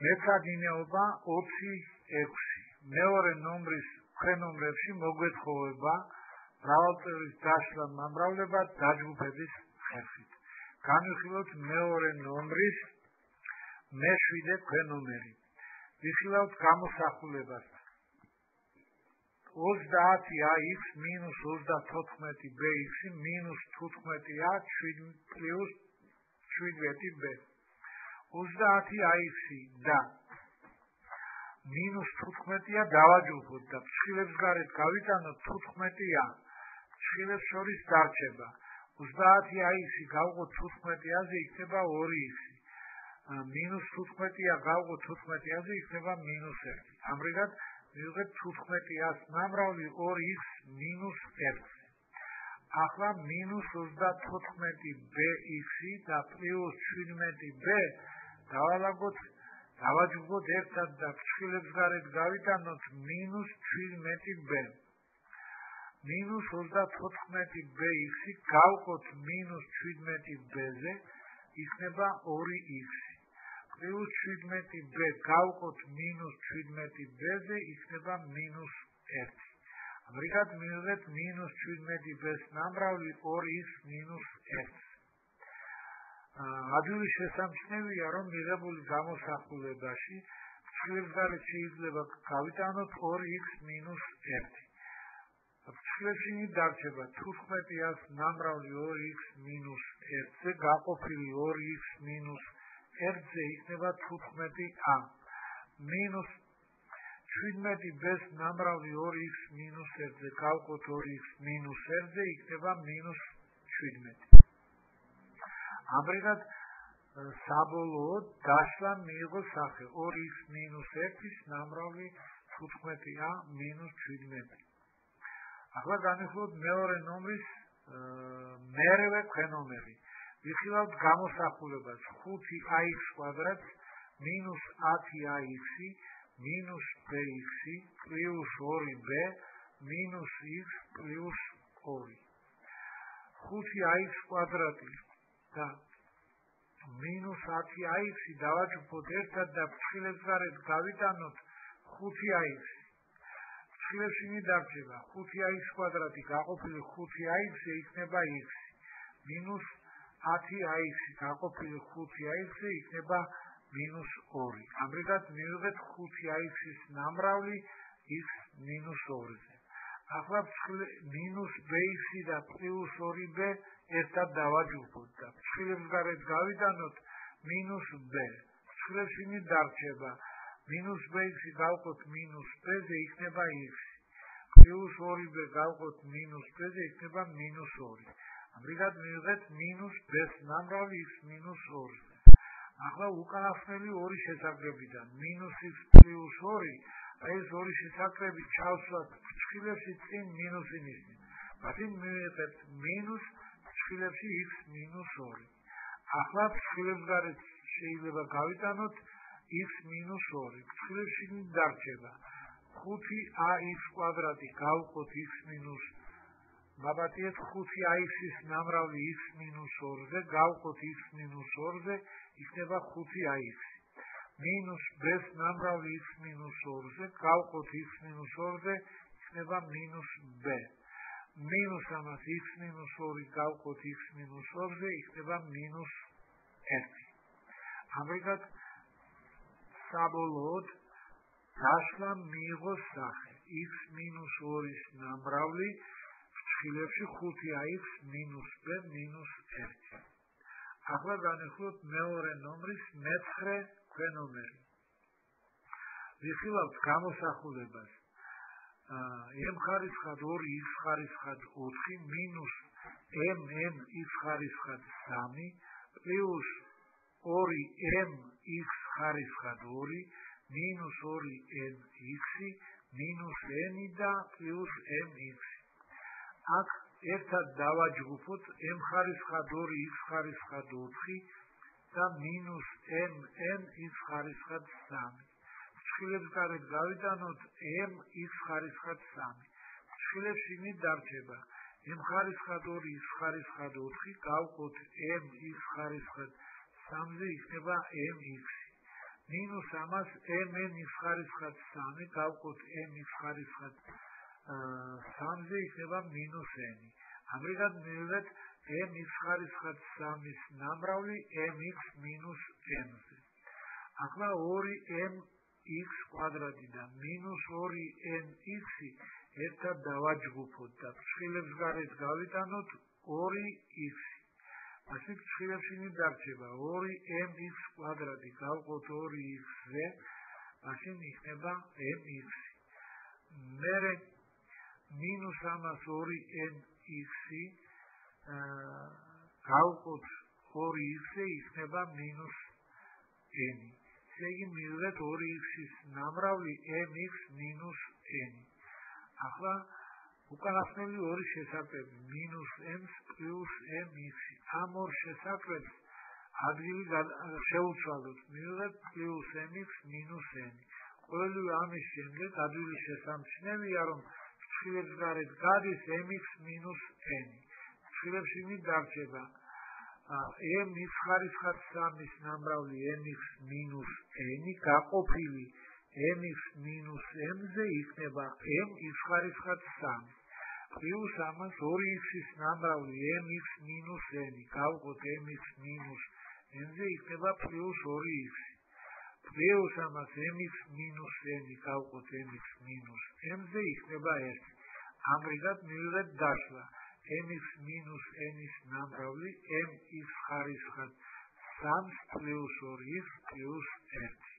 მეცადინეობა 26. მეორე ნომრის ქვენომრებში მოგვეთხოვება მრავალწევრის დაშლა მომრავლება დაჯგუფების ხერხით. განვიხილოთ მეორე ნომრის მე-7 ქვენომერი. ვიხილავთ გამოსახულებას. 30ax minus 34bx minus 15a plus 17b. 30ax და minus 15a დავაჯგუფოთ და ფრჩხილებს გარეთ გავიტანოთ 15a. ფრჩხილებს შორის დარჩება. 30ax გავყოთ 15a-ზე იქნება 2x. minus 15a გავყოთ 15a-ზე იქნება minus 1. ამრიგად მივიღეთ 15a-ს ნამრავლი 2x minus 1. ახლა minus 34bx და plus 17b დავაჯგუფოთ ერთად და ფრჩხილებს გარეთ გავიტანოთ minus 17b. minus 34bx გავყოთ minus 17b-ზე იქნება 2x. plus 17b გავყოთ minus 17b-ზე იქნება minus 1. ამრიგად მივიღეთ minus 17b-ს ნამრავლი 2x minus 1. ადვილი შესამჩნევია, რომ მიღებული გამოსახულებაში ფრჩხილებს გარეთ შეიძლება გავიტანოთ 2x minus 1. ფრჩხილებში დარჩება 15a-ს ნამრავლი 2x minus 1-ზე გაყოფილი 2x minus 1-ზე იქნება 15a. minus 17b-ს ნამრავლი 2x minus 1-ზე გავყოთ 2x minus 1-ზე იქნება minus 17. ამრიგად საბოლოოდ დაშლა მიიღო სახე 2x minus 1-ის ნამრავლი 15a minus 17. ახლა განვიხილოთ მეორე ნომრის მერვე ქვენომერი. ვიხილავთ გამოსახულებას 5ax კვადრატს minus 10ax minus bx plus 2b minus x plus 2. 5ax კვადრატი და minus 10ax დავაჯგუფოთ ერთად და ფრჩხილებს გარეთ გავიტანოთ 5ax. ფრჩხილებში მიდარჩება 5ax კვადრატი გაყოფილი 5ax-ზე იქნება x. minus 10ax გაყოფილი 5ax-ზე იქნება minus 2. ამრიგად მივიღეთ 5ax-ის ნამრავლი x minus 2-ზე. ახლა minus bx და plus 2b ერთად დავაჯგუფოთ და ფრჩხილებს გარეთ გავიტანოთ minus b. ფრჩხილებში მიდარჩება minus bx გავყოთ minus b-ზე იქნება x. plus 2b გავყოთ minus b-ზე იქნება minus 2. ამრიგად მივიღეთ minus b-ს ნამრავლი x minus 2-ზე. ახლა უკანასკნელი ორი შესაკრებიდან minus x plus 2, ეს ორი შესაკრები ჩავსვათ ფრჩხილებში წინ მინუსი ნიშნით. მაშინ მივიღეთ minus ფრჩხილებში x minus 2. ახლა ფრჩხილებს გარეთ შეიძლება გავიტანოთ x minus 2. ფრჩხილებში დარჩება 5ax კვადრატი გავყოთ x minus 5ax-ის ნამრავლი x minus 2-ზე გავყოთ x minus 2-ზე იქნება 5ax. minus b-ს ნამრავლი x minus 2-ზე გავყოთ x minus 2-ზე იქნება minus b. minus ამას x minus 2 გავყოთ x minus 2-ზე იქნება minus 1. ამრიგად საბოლოოდ დაშლა მიიღო სახე x minus 2-ის ნამრავლი ფრჩხილებში 5ax minus b minus 1. ახლა განვიხილოთ მეორე ნომრის მე-9 ქვენომერი. ვიხილავთ გამოსახულებას m ხარისხად 2x ხარისხად 4 minus mx ხარისხად 3 plus 2mx ხარისხად 2 minus 2mx minus n და plus mx. აქ ერთად დავაჯგუფოთ m ხარისხად 2 x ხარისხად 4 და minus mn x ხარისხად 3. ფრჩხილებს გარეთ გავიტანოთ m x ხარისხად 3. ფრჩხილებში მიდარჩება m ხარისხად 2 x ხარისხად 4 გავყოთ m x ხარისხად 3-ზე იქნება mx. მინუს ამას mn-ის ხარისხად 3 გავყოთ m-ის ხარისხად 3-ზე იქნება -n. ამრიგად მივიღეთ m-ის ხარისხად 3-ის ნამრავლი mx - m-ზე. ახლა 2mx კვადრატი და -2nx-ი ერთად დავაჯგუფოთ და ფრჩხილებს გარეთ გავიტანოთ 2x. ასეთ ფრჩხილებს იმით დარჩება 2mx კვადრატი გავყოთ 2x-ზე, მაშინ იქნება mx. მერე მინუს ამას 2nx-ი გავყოთ 2x-ზე, იქნება -n. ესე იგი მივიღეთ 2x-ის ნამრავლი mx - n. ახლა უკანასკნელი ორი შესაკვები -m + mx. ამ ორ შესაკვებს ადგილი შევუცვალოთ, მივიღეთ +mx - n. ყოველივე ამის შემდეგ ადვილი შესამჩნევია, რომ ფრჩხილებს გარეთ გადის mx - n. ფრჩხილებს იმით დარჩება m-ის ხარისხად 3-ის ნამრავლი mx - n გაყოფილი mx - m-ზე იქნება m-ის ხარისხად 3. პლუს ამას 2x-ის ნამრავლი mx - n გავყოთ mx - n-ზე იქნება +2x. პლუს ამას mx - n გავყოთ mx - m-ზე იქნება 1. ამრიგად მივიღეთ დაშლა mx - n-ის ნამრავლი m-ის ხარისხად 3 + 2x + 1.